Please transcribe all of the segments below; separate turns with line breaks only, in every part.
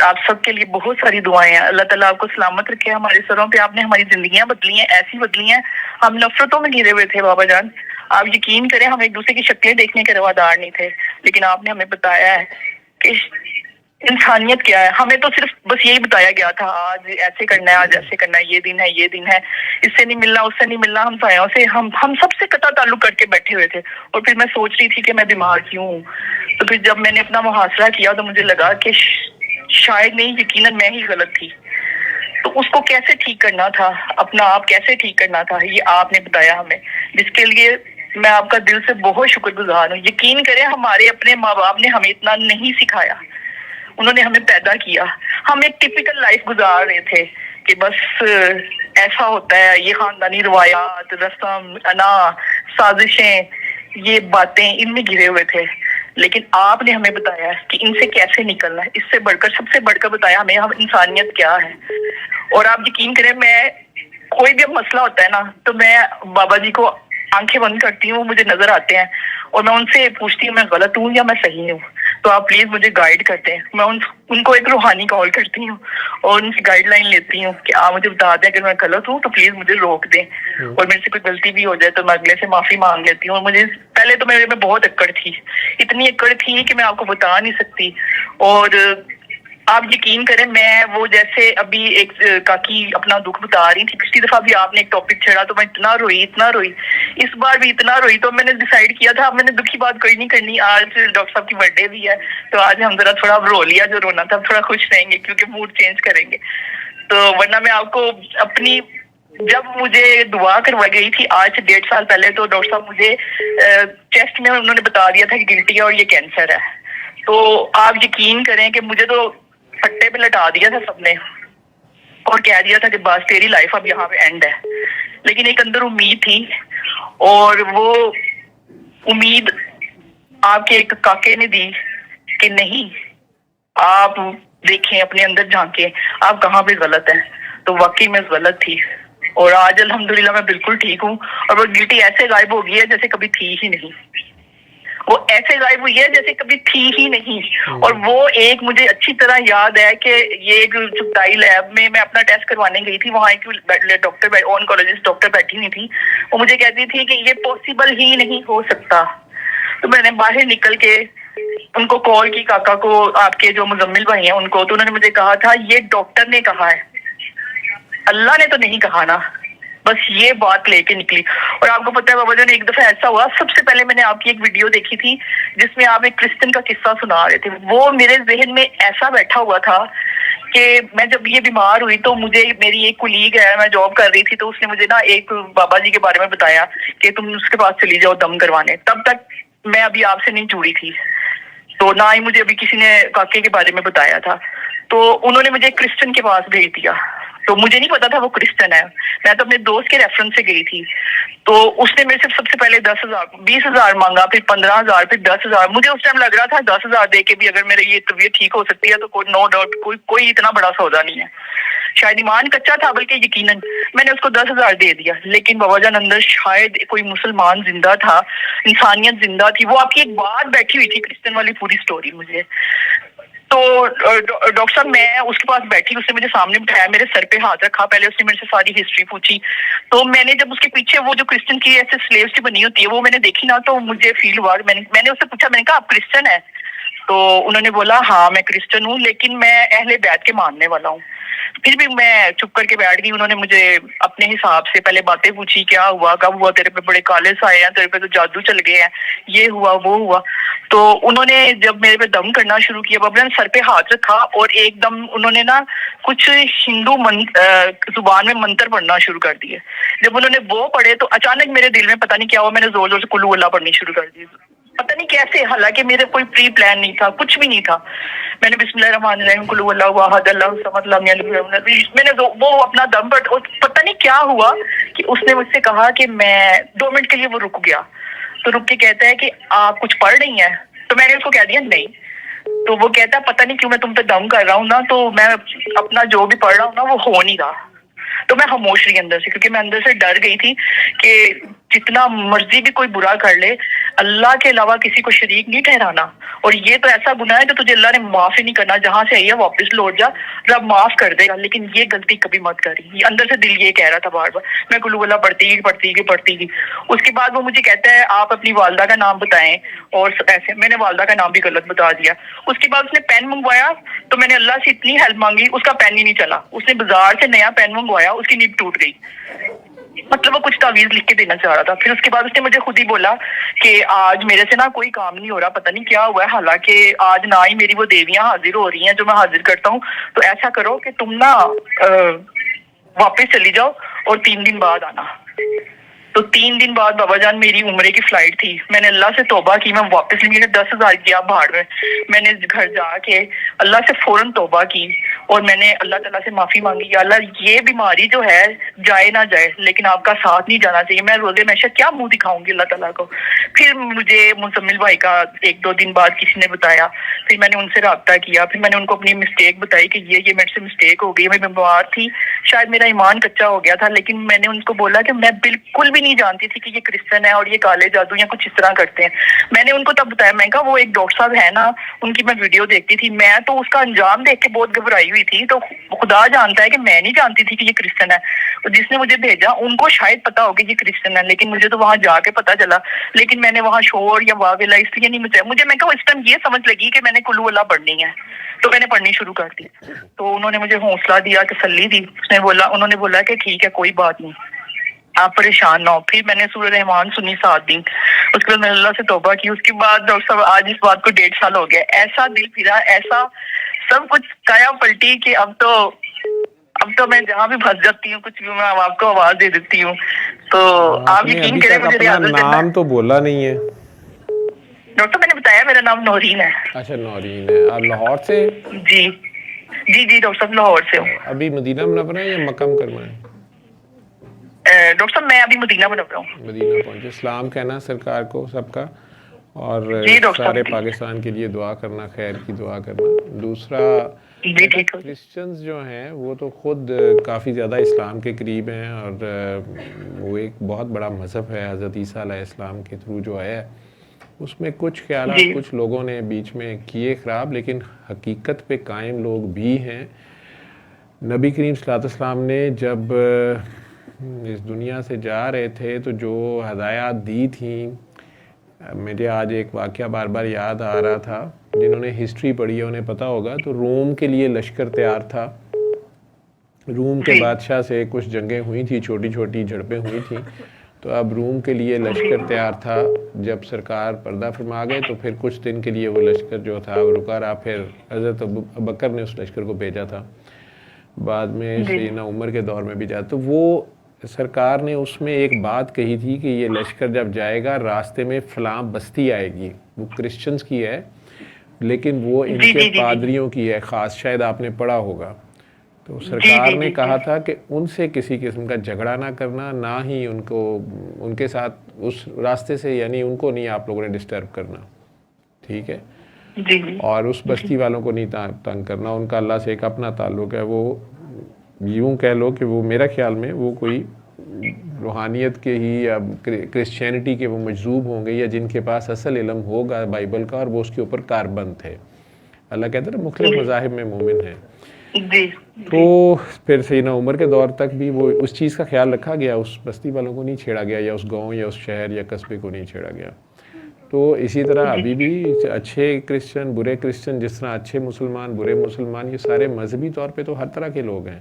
آپ سب کے لیے بہت ساری دعائیں ہیں. اللہ تعالیٰ آپ کو سلامت رکھے. ہمارے سروں پہ آپ نے ہماری زندگیاں بدلی ہیں، ایسی بدلی ہیں. ہم نفرتوں میں گھرے ہوئے تھے بابا جان. آپ یقین کریں ہم ایک دوسرے کی شکلیں دیکھنے کے روادار نہیں تھے، لیکن آپ نے ہمیں بتایا ہے کہ انسانیت کیا ہے. ہمیں تو صرف بس یہی بتایا گیا تھا آج ایسے کرنا ہے، آج ایسے کرنا ہے، یہ دن ہے، یہ دن ہے، اس سے نہیں ملنا، اس سے نہیں ملنا. ہم سایوں سے ہم سب سے قطع تعلق کر کے بیٹھے ہوئے تھے. اور پھر میں سوچ رہی تھی کہ میں بیمار کیوں ہوں. تو پھر جب میں نے اپنا محاصرہ کیا تو مجھے لگا کہ شاید نہیں، یقیناً میں ہی غلط تھی. تو اس کو کیسے ٹھیک کرنا تھا، اپنا آپ کیسے ٹھیک کرنا تھا، یہ آپ نے بتایا ہمیں، جس کے لیے میں آپ کا دل سے بہت شکر گزار ہوں. یقین کریں ہمارے اپنے ماں باپ نے ہمیں اتنا نہیں سکھایا. انہوں نے ہمیں پیدا کیا، ہم ایک ٹپیکل لائف گزار رہے تھے کہ بس ایسا ہوتا ہے، یہ خاندانی روایات، رسم انا، سازشیں، یہ باتیں ان میں گھرے ہوئے تھے. لیکن آپ نے ہمیں بتایا کہ ان سے کیسے نکلنا ہے. اس سے بڑھ کر، سب سے بڑھ کر بتایا ہمیں ہم انسانیت کیا ہے. اور آپ یقین کریں میں کوئی بھی اب مسئلہ ہوتا ہے نا تو میں بابا جی کو آنکھیں بند کرتی ہوں، مجھے نظر آتے ہیں اور میں ان سے پوچھتی ہوں میں غلط ہوں یا میں صحیح ہوں. تو آپ پلیز مجھے گائیڈ کرتے ہیں. میں ان کو ایک روحانی کال کرتی ہوں اور ان کی گائیڈ لائن لیتی ہوں کہ آپ مجھے بتا دیں اگر میں غلط ہوں تو پلیز مجھے روک دیں، اور میرے سے کوئی غلطی بھی ہو جائے تو میں اگلے سے معافی مانگ لیتی ہوں. اور مجھے پہلے تو میرے میں بہت اکڑ تھی، اتنی اکڑ تھی کہ میں آپ کو بتا نہیں سکتی. اور آپ یقین کریں میں وہ جیسے ابھی ایک کاکی اپنا دکھ بتا رہی تھی، پچھلی دفعہ بھی آپ نے ایک ٹاپک چھیڑا تو میں اتنا روئی، اس بار بھی اتنا روئی. تو میں نے ڈیسائیڈ کیا تھا اب میں نے دکھی بات کوئی نہیں کرنی. آج ڈاکٹر صاحب کی برتھ ڈے بھی ہے تو آج ہم ذرا تھوڑا رو لیا، جو رونا تھا تھوڑا خوش رہیں گے کیونکہ موڈ چینج کریں گے. تو ورنہ میں آپ کو اپنی، جب مجھے دعا کروائی گئی تھی آج سے 1.5 سال پہلے تو ڈاکٹر صاحب مجھے چیسٹ میں انہوں نے بتا دیا تھا کہ گلٹی ہے اور یہ کینسر ہے. تو آپ یقین کریں کہ مجھے تو پٹے پہ لٹا دیا تھا سب نے اور کہہ دیا تھا کہ بس تیری لائف اب یہاں پہ اینڈ ہے. لیکن ایک اندر امید تھی، اور وہ امید آپ کے ایک کاکے نے دی کہ نہیں، آپ دیکھیں اپنے اندر جھانکیں آپ کہاں پہ غلط ہیں. تو واقعی میں غلط تھی اور آج الحمدللہ میں بالکل ٹھیک ہوں. اور وہ گلٹی ایسے غائب ہو گئی ہے جیسے کبھی تھی ہی نہیں، وہ ایسے غائب ہوئی ہے جیسے کبھی تھی ہی نہیں. اور وہ ایک مجھے اچھی طرح یاد ہے کہ یہ چپٹائی لیب میں اپنا ٹیسٹ کروانے گئی تھی، وہاں ایک ڈاکٹر اونکولوجسٹ ڈاکٹر بیٹھی ہوئی تھی، وہ مجھے کہتی تھی کہ یہ پاسبل ہی نہیں ہو سکتا. تو میں نے باہر نکل کے ان کو کال کی، کاکا کو، آپ کے جو مزمل بھائی ہیں ان کو. تو انہوں نے مجھے کہا تھا یہ ڈاکٹر نے کہا ہے، اللہ نے تو نہیں کہا نا. بس یہ بات لے کے نکلی. اور آپ کو پتہ ہے بابا جان ایک دفعہ ایسا ہوا، سب سے پہلے میں نے آپ کی ایک ویڈیو دیکھی تھی جس میں آپ ایک کرسچن کا قصہ سنا رہے تھے. وہ میرے ذہن میں ایسا بیٹھا ہوا تھا کہ میں جب یہ بیمار ہوئی تو مجھے میری ایک کولیگ ہے، میں جاب کر رہی تھی، تو اس نے مجھے نا ایک بابا جی کے بارے میں بتایا کہ تم اس کے پاس چلی جاؤ دم کروانے. تب تک میں ابھی آپ سے نہیں جڑی تھی، تو نہ ہی مجھے ابھی کسی نے کاکے کے بارے میں بتایا تھا. تو انہوں نے مجھے کرسچن کے پاس بھیج دیا. تو مجھے نہیں پتا تھا وہ کرسچن ہے، میں تو اپنے دوست کے ریفرنس سے گئی تھی. تو اس نے میرے سے سب سے پہلے 10,000 20,000 مانگا، پھر 15,000، پھر 10,000. مجھے اس ٹائم لگ رہا تھا 10,000 دے کے بھی اگر میری یہ طبیعت ٹھیک ہو سکتی ہے تو کوئی نو ڈاؤٹ کوئی اتنا بڑا سودا نہیں ہے. شاید ایمان کچا تھا، بلکہ یقیناً میں نے اس کو 10,000 دے دیا. لیکن بابا جان اندر شاید کوئی مسلمان زندہ تھا، انسانیت زندہ تھی. وہ آپ کی ایک بات بیٹھی ہوئی تھی کرسچن والی پوری سٹوری مجھے. تو ڈاکٹر صاحب میں اس کے پاس بیٹھی، اس نے مجھے سامنے بٹھایا، میرے سر پہ ہاتھ رکھا، پہلے اس نے میرے سے ساری ہسٹری پوچھی. تو میں نے جب اس کے پیچھے وہ جو کرسچن کی ایسے سلیوز کی بنی ہوتی ہے وہ میں نے دیکھی نا، تو مجھے فیل ہوا. میں نے اس سے پوچھا، میں نے کہا آپ کرسچن ہیں؟ تو انہوں نے بولا ہاں میں کرسچن ہوں، لیکن میں اہل بیت کے ماننے والا ہوں. پھر بھی میں چپ کر کے بیٹھ گئی. انہوں نے مجھے اپنے حساب سے پہلے باتیں پوچھی، کیا ہوا، کب ہوا، تیرے پہ بڑے کالے سائے ہیں، تیرے پہ تو جادو چل گئے ہیں، یہ ہوا وہ ہوا. تو انہوں نے جب میرے پہ دم کرنا شروع کیا، بابا نے سر پہ ہاتھ رکھا اور ایک دم انہوں نے نا کچھ ہندو زبان میں منتر پڑھنا شروع کر دیے. جب انہوں نے وہ پڑھے تو اچانک میرے دل میں پتہ نہیں کیا ہوا، میں نے زور زور سے کلو اللہ پڑھنی شروع کر دی. پتہ نہیں کیسے، حالانکہ میرے کوئی پری پلان نہیں تھا، کچھ بھی نہیں تھا. میں نے بسم اللہ الرحمن الرحیم قل اللہ احد اللہ الصمد لم یلد ولم یولد، میں نے وہ اپنا دم پر، پتہ نہیں کیا ہوا کہ اس نے مجھ سے کہا کہ میں 2 منٹ کے لیے وہ رک گیا. تو رک کے کہتا ہے کہ آپ کچھ پڑھ رہی ہیں؟ تو میں نے اس کو کہہ دیا نہیں. تو وہ کہتا ہے پتہ نہیں کیوں میں تم پہ دم کر رہا ہوں نا، تو میں اپنا جو بھی پڑھ رہا ہوں نا وہ ہو نہیں رہا. تو میں خاموش رہی اندر سے، کیونکہ میں اندر سے ڈر گئی تھی کہ جتنا مرضی بھی کوئی برا کر لے اللہ کے علاوہ کسی کو شریک نہیں ٹھہرانا. اور یہ تو ایسا گناہ ہے جو تجھے اللہ نے معاف ہی نہیں کرنا. جہاں سے آئی ہے واپس لوٹ جا, رب معاف کر دے گا, لیکن یہ غلطی کبھی مت کری. یہ اندر سے دل یہ کہہ رہا تھا بار بار. میں قل اللہ پڑھتی گئی. اس کے بعد وہ مجھے کہتا ہے آپ اپنی والدہ کا نام بتائیں, اور ایسے میں نے والدہ کا نام بھی غلط بتا دیا. اس کے بعد اس نے پین منگوایا تو میں نے اللہ سے اتنی ہیلپ مانگی, اس کا پین ہی نہیں چلا. اس نے بازار سے نیا پین منگوایا, اس کی نب ٹوٹ گئی. مطلب وہ کچھ تعویذ لکھ کے دینا چاہ رہا تھا. پھر اس کے بعد اس نے مجھے خود ہی بولا کہ آج میرے سے نا کوئی کام نہیں ہو رہا, پتہ نہیں کیا ہوا ہے. حالانکہ آج نہ ہی میری وہ دیویاں حاضر ہو رہی ہیں جو میں حاضر کرتا ہوں. تو ایسا کرو کہ تم نا واپس چلی جاؤ اور 3 دن بعد آنا. تو 3 دن بعد بابا جان میری عمرے کی فلائٹ تھی. میں نے اللہ سے توبہ کی, میں واپس نہیں, 10,000 کیا بھاڑ میں. میں نے گھر جا کے اللہ سے فوراً توبہ کی اور میں نے اللہ تعالیٰ سے معافی مانگی. یا اللہ یہ بیماری جو ہے جائے نہ جائے, لیکن آپ کا ساتھ نہیں جانا چاہیے. میں روزے ہمیشہ کیا منہ دکھاؤں گی اللہ تعالیٰ کو. پھر مجھے مزمل بھائی کا 1-2 دن بعد کسی نے بتایا. پھر میں نے ان سے رابطہ کیا. پھر میں نے ان کو اپنی مسٹیک بتائی کہ یہ میرے سے مسٹیک ہو گئی. میں بیمار تھی, شاید میرا ایمان کچا ہو گیا تھا, لیکن میں نے ان کو بولا کہ میں بالکل بھی نہیں جانتی تھی کہ یہ کرسچن ہے اور یہ کالے جادو یا کچھ اس طرح کرتے ہیں. میں نے ان کو تب بتایا, میں کہا وہ ایک ڈاکٹر صاحب ہے نا, ان کی میں ویڈیو دیکھتی تھی. میں تو اس کا انجام دیکھ کے بہت گھبرائی ہوئی تھی. تو خدا جانتا ہے کہ میں نہیں جانتی تھی کہ یہ کرسچن ہے. جس نے مجھے بھیجا ان کو شاید پتا ہو کہ یہ کرسچن ہے, لیکن مجھے تو وہاں جا کے پتا چلا. لیکن میں نے وہاں شور یا واویلا اس لیے نہیں مچایا. میں کہا اس ٹائم یہ سمجھ لگی کہ میں نے کلو اللہ پڑھنی ہے, تو میں نے پڑھنی شروع کر دی. تو انہوں نے مجھے حوصلہ دیا, تسلی دی. انہوں نے بولا کہ ٹھیک ہے کوئی بات نہیں, آپ پریشان نہ ہو. پھر میں نے سورہ رحمان سنی 7 دن. اس کے بعد میں نے اللہ سے توبہ کی. اس کے بعد ڈاکٹر صاحب آج اس بات کو 1.5 سال ہو گیا. ایسا دل پھرا, ایسا سب کچھ کایا پلٹی کہ اب تو میں جہاں بھی پھنس جاتی ہوں کچھ بھی میں آپ کو آواز دے دیتی ہوں. تو آپ یقین کریں مجھے ریاضت
نام تو بولا نہیں ہے
ڈاکٹر. میں نے بتایا میرا نام نورین ہے.
اچھا نورین ہے. آپ لاہور سے؟
جی ڈاکٹر صاحب لاہور سے ہوں.
ابھی مدینہ منورہ یا مکہ مکرمہ ہے؟
ڈاکٹر صاحب میں ابھی مدینہ منورہ ہوں.
مدینہ پہنچے. سلام کہنا سرکار کو سب کا, اور سارے پاکستان کے لیے دعا کرنا, خیر کی دعا کرنا. دوسرا کرسچنز جو ہیں وہ تو خود کافی زیادہ اسلام کے قریب ہیں, اور وہ ایک بہت بڑا مذہب ہے حضرت عیسیٰ علیہ السلام کے تھرو جو آیا ہے. اس میں کچھ خیالات کچھ لوگوں نے بیچ میں کیے خراب, لیکن حقیقت پہ قائم لوگ بھی ہیں. نبی کریم صلی اللہ علیہ وسلم نے جب اس دنیا سے جا رہے تھے تو جو ہدایات دی تھیں, مجھے آج ایک واقعہ بار بار یاد آ رہا تھا. جنہوں نے ہسٹری پڑھی ہے انہیں پتہ ہوگا. تو روم کے لیے لشکر تیار تھا. روم کے بادشاہ سے کچھ جنگیں ہوئی تھیں, چھوٹی چھوٹی جھڑپیں ہوئی تھیں. تو اب روم کے لیے لشکر تیار تھا. جب سرکار پردہ فرما گئے تو پھر کچھ دن کے لیے وہ لشکر جو تھا وہ رکا رہا. پھر حضرت ابوبکر نے اس لشکر کو بھیجا تھا, بعد میں سیدنا عمر کے دور میں بھی جاتا. تو وہ سرکار نے اس میں ایک بات کہی تھی کہ یہ لشکر جب جائے گا راستے میں فلاں بستی آئے گی, وہ کرسچنز کی ہے لیکن وہ ان کے پادریوں کی ہے, خاص شاید آپ نے پڑھا ہوگا. تو سرکار نے کہا تھا کہ ان سے کسی قسم کا جھگڑا نہ کرنا, نہ ہی ان کے ساتھ اس راستے سے, یعنی ان کو نہیں آپ لوگوں نے ڈسٹرب کرنا, ٹھیک ہے, اور اس بستی والوں کو نہیں تنگ کرنا. ان کا اللہ سے ایک اپنا تعلق ہے. وہ یوں کہہ لو کہ وہ میرا خیال میں وہ کوئی روحانیت کے ہی یا کرسچینٹی کے وہ مجذوب ہوں گے, یا جن کے پاس اصل علم ہوگا بائبل کا اور وہ اس کے اوپر کاربند تھے. اللہ کہتا ہے مختلف مذاہب میں مومن ہیں. تو پھر سیدنا عمر کے دور تک بھی وہ اس چیز کا خیال رکھا گیا, اس بستی والوں کو نہیں چھیڑا گیا, یا اس گاؤں یا اس شہر یا قصبے کو نہیں چھیڑا گیا. تو اسی طرح ابھی بھی اچھے کرسچن برے کرسچن, جس طرح اچھے مسلمان برے مسلمان, یہ سارے مذہبی طور پہ تو ہر طرح کے لوگ ہیں.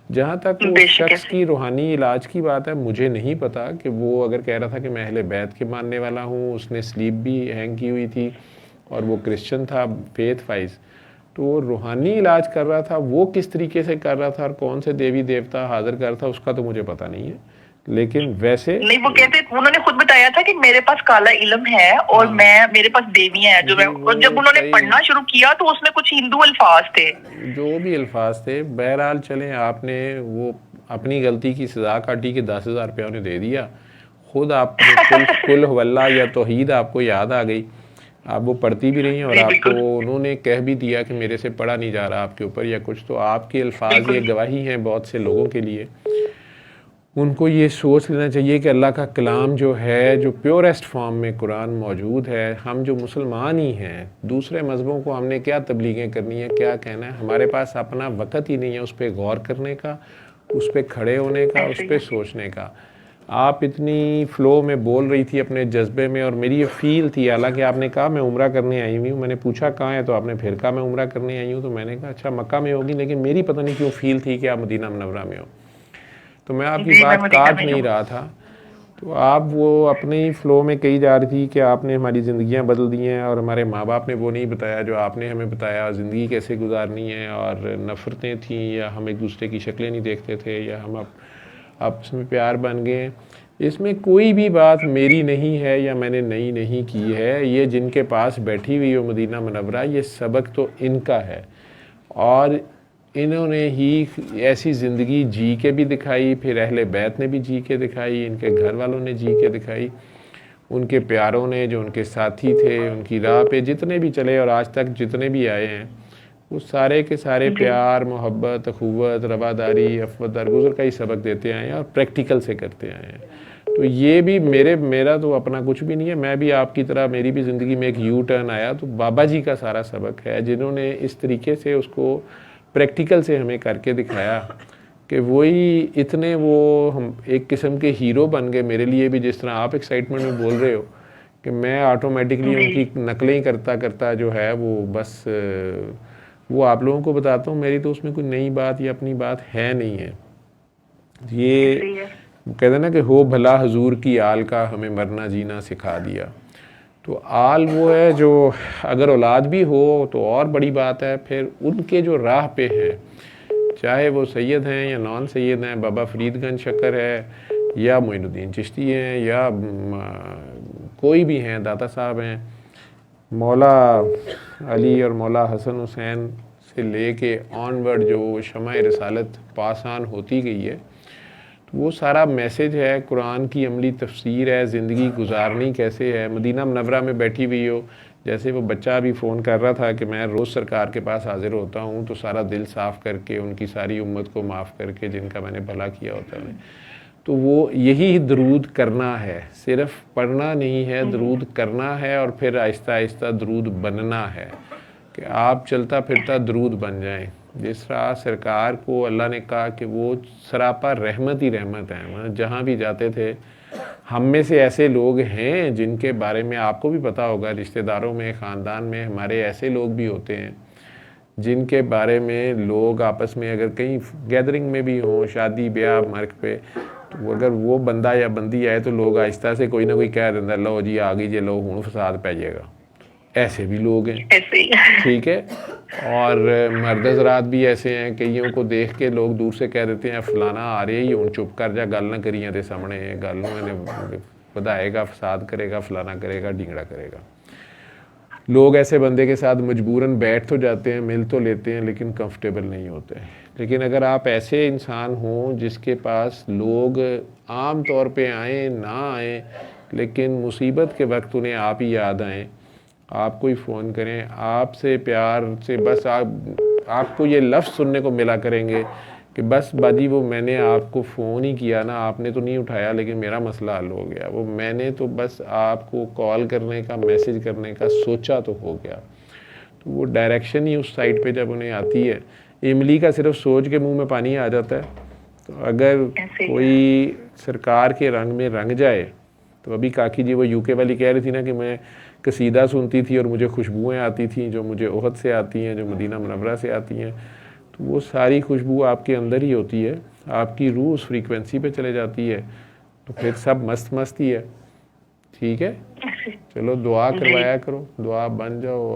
جہاں تک وہ شخص کی روحانی علاج کی بات ہے, مجھے نہیں پتا کہ وہ اگر کہہ رہا تھا کہ میں اہل بیت کے ماننے والا ہوں, اس نے سلیپ بھی ہینگ کی ہوئی تھی اور وہ کرسچن تھا فیتھ وائز, تو وہ روحانی علاج کر رہا تھا. وہ کس طریقے سے کر رہا تھا اور کون سے دیوی دیوتا حاضر کر تھا اس کا تو مجھے پتا نہیں ہے, لیکن ویسے
نہیں. وہ کہتے انہوں نے خود بتایا تھا کہ میرے پاس کالا علم ہے اور میرے پاس دیویاں ہیں جو میں, اور جب انہوں نے پڑھنا شروع کیا تو اس میں کچھ ہندو الفاظ تھے,
جو بھی الفاظ تھے. بہرحال چلیں, آپ نے وہ اپنی غلطی کی سزا کاٹی کہ 10,000 روپیہ انہیں دے دیا. خود آپ نے کل واللہ یا توحید آپ کو یاد آ گئی, آپ وہ پڑھتی بھی رہی ہیں, اور آپ کو انہوں نے کہہ بھی دیا کہ میرے سے پڑھا نہیں جا رہا آپ کے اوپر یا کچھ. تو آپ کے الفاظ یہ گواہی ہیں بہت سے لوگوں کے لیے. ان کو یہ سوچ لینا چاہیے کہ اللہ کا کلام جو ہے، جو پیورسٹ فارم میں قرآن موجود ہے، ہم جو مسلمان ہی ہیں، دوسرے مذہبوں کو ہم نے کیا تبلیغیں کرنی ہے، کیا کہنا ہے، ہمارے پاس اپنا وقت ہی نہیں ہے اس پہ غور کرنے کا، اس پہ کھڑے ہونے کا، اس پہ سوچنے کا۔ آپ اتنی فلو میں بول رہی تھی اپنے جذبے میں، اور میری یہ فیل تھی، حالانکہ آپ نے کہا میں عمرہ کرنے آئی ہوئی ہوں، میں نے پوچھا کہاں ہے تو آپ نے پھر کہا میں عمرہ کرنے آئی ہوں، تو میں نے کہا اچھا مکہ میں ہوگی، لیکن میری پتہ نہیں کیوں فیل تھی کہ آپ مدینہ منورہ میں ہو، تو میں آپ کی بات کاٹ نہیں رہا تھا۔ تو آپ وہ اپنے ہی فلو میں کہی جا رہی تھی کہ آپ نے ہماری زندگیاں بدل دی ہیں، اور ہمارے ماں باپ نے وہ نہیں بتایا جو آپ نے ہمیں بتایا، زندگی کیسے گزارنی ہے، اور نفرتیں تھیں، یا ہم ایک دوسرے کی شکلیں نہیں دیکھتے تھے، یا ہم آپس میں پیار بن گئے۔ اس میں کوئی بھی بات میری نہیں ہے یا میں نے نئی نہیں کی ہے، یہ جن کے پاس بیٹھی ہوئی ہو مدینہ منورہ، یہ سبق تو ان کا ہے، اور انہوں نے ہی ایسی زندگی جی کے بھی دکھائی، پھر اہل بیت نے بھی جی کے دکھائی، ان کے گھر والوں نے جی کے دکھائی، ان کے پیاروں نے، جو ان کے ساتھی تھے، ان کی راہ پہ جتنے بھی چلے اور آج تک جتنے بھی آئے ہیں، وہ سارے کے سارے پیار، محبت، اخوت، رواداری، عفوت درگزر کا ہی سبق دیتے آئے ہیں، اور پریکٹیکل سے کرتے آئے ہیں۔ تو یہ بھی میرا تو اپنا کچھ بھی نہیں ہے، میں بھی آپ کی طرح، میری بھی زندگی میں ایک یو ٹرن آیا، تو بابا جی کا سارا سبق ہے، جنہوں نے اس طریقے سے اس کو پریکٹیکل سے ہمیں کر کے دکھایا کہ وہی اتنے وہ ہم ایک قسم کے ہیرو بن گئے میرے لیے بھی، جس طرح آپ ایکسائٹمنٹ میں بول رہے ہو کہ میں آٹومیٹکلی ان کی نقلیں کرتا جو ہے وہ بس وہ آپ لوگوں کو بتاتا ہوں، میری تو اس میں کوئی نئی بات یا اپنی بات ہے نہیں ہے۔ یہ کہتے ہیں نا کہ ہو بھلا حضور کی آل کا، ہمیں مرنا جینا سکھا دیا۔ تو آل وہ ہے جو اگر اولاد بھی ہو تو اور بڑی بات ہے، پھر ان کے جو راہ پہ ہیں، چاہے وہ سید ہیں یا نان سید ہیں، بابا فرید گنج شکر ہے یا معین الدین چشتی ہیں یا کوئی بھی ہیں، داتا صاحب ہیں، مولا علی اور مولا حسن حسین سے لے کے آن ورڈ جو شمع رسالت پاس آن ہوتی گئی ہے، وہ سارا میسج ہے، قرآن کی عملی تفسیر ہے، زندگی گزارنی کیسے ہے۔ مدینہ منورہ میں بیٹھی ہوئی ہو، جیسے وہ بچہ بھی فون کر رہا تھا کہ میں روز سرکار کے پاس حاضر ہوتا ہوں تو سارا دل صاف کر کے، ان کی ساری امت کو معاف کر کے، جن کا میں نے بھلا کیا ہوتا ہے، تو وہ یہی درود کرنا ہے، صرف پڑھنا نہیں ہے، درود کرنا ہے، اور پھر آہستہ آہستہ درود بننا ہے کہ آپ چلتا پھرتا درود بن جائیں۔ جس طرح سرکار کو اللہ نے کہا کہ وہ سراپا رحمت ہی رحمت ہیں، جہاں بھی جاتے تھے۔ ہم میں سے ایسے لوگ ہیں جن کے بارے میں آپ کو بھی پتا ہوگا، رشتہ داروں میں، خاندان میں ہمارے ایسے لوگ بھی ہوتے ہیں جن کے بارے میں لوگ آپس میں اگر کہیں گیدرنگ میں بھی ہوں، شادی بیاہ مرگ پہ، تو اگر وہ بندہ یا بندی آئے تو لوگ آہستہ سے کوئی نہ کوئی کہہ دیتا لو جی آ گئی جی، لو ہوں فساد پہ جائے گا۔ ایسے بھی لوگ ہیں، ٹھیک ہے، اور مرد حضرات بھی ایسے ہیں، کئیوں کو دیکھ کے لوگ دور سے کہہ دیتے ہیں فلانا آ رہے ہی ہوں، چپ کر جا، گل نہ کریاں تے سامنے، گل نہ بدائے گا، فساد کرے گا، فلانا کرے گا، ڈھنگڑا کرے گا۔ لوگ ایسے بندے کے ساتھ مجبوراً بیٹھ تو جاتے ہیں، مل تو لیتے ہیں، لیکن کمفرٹیبل نہیں ہوتے۔ لیکن اگر آپ ایسے انسان ہوں جس کے پاس لوگ عام طور پہ آئیں نہ آئیں، لیکن مصیبت کے وقت انہیں آپ ہی یاد آئیں، آپ کو ہی فون کریں، آپ سے پیار سے بس آپ کو یہ لفظ سننے کو ملا کریں گے کہ بس باجی وہ میں نے آپ کو فون ہی کیا نا، آپ نے تو نہیں اٹھایا، لیکن میرا مسئلہ حل ہو گیا، وہ میں نے تو بس آپ کو کال کرنے کا، میسج کرنے کا سوچا تو ہو گیا۔ تو وہ ڈائریکشن ہی اس سائٹ پہ جب انہیں آتی ہے، املی کا صرف سوچ کے منہ میں پانی آ جاتا ہے۔ تو اگر کوئی سرکار کے رنگ میں رنگ جائے، تو ابھی کاکی جی وہ یو کے والی کہہ رہی تھی نا کہ میں قصیدہ سنتی تھی اور مجھے خوشبوئیں آتی تھیں جو مجھے احد سے آتی ہیں، جو مدینہ منورہ سے آتی ہیں، تو وہ ساری خوشبو آپ کے اندر ہی ہوتی ہے، آپ کی روح اس فریکوینسی پہ چلے جاتی ہے، تو پھر سب مست مست ہی ہے، ٹھیک ہے۔ چلو دعا کروایا کرو، دعا بن جاؤ۔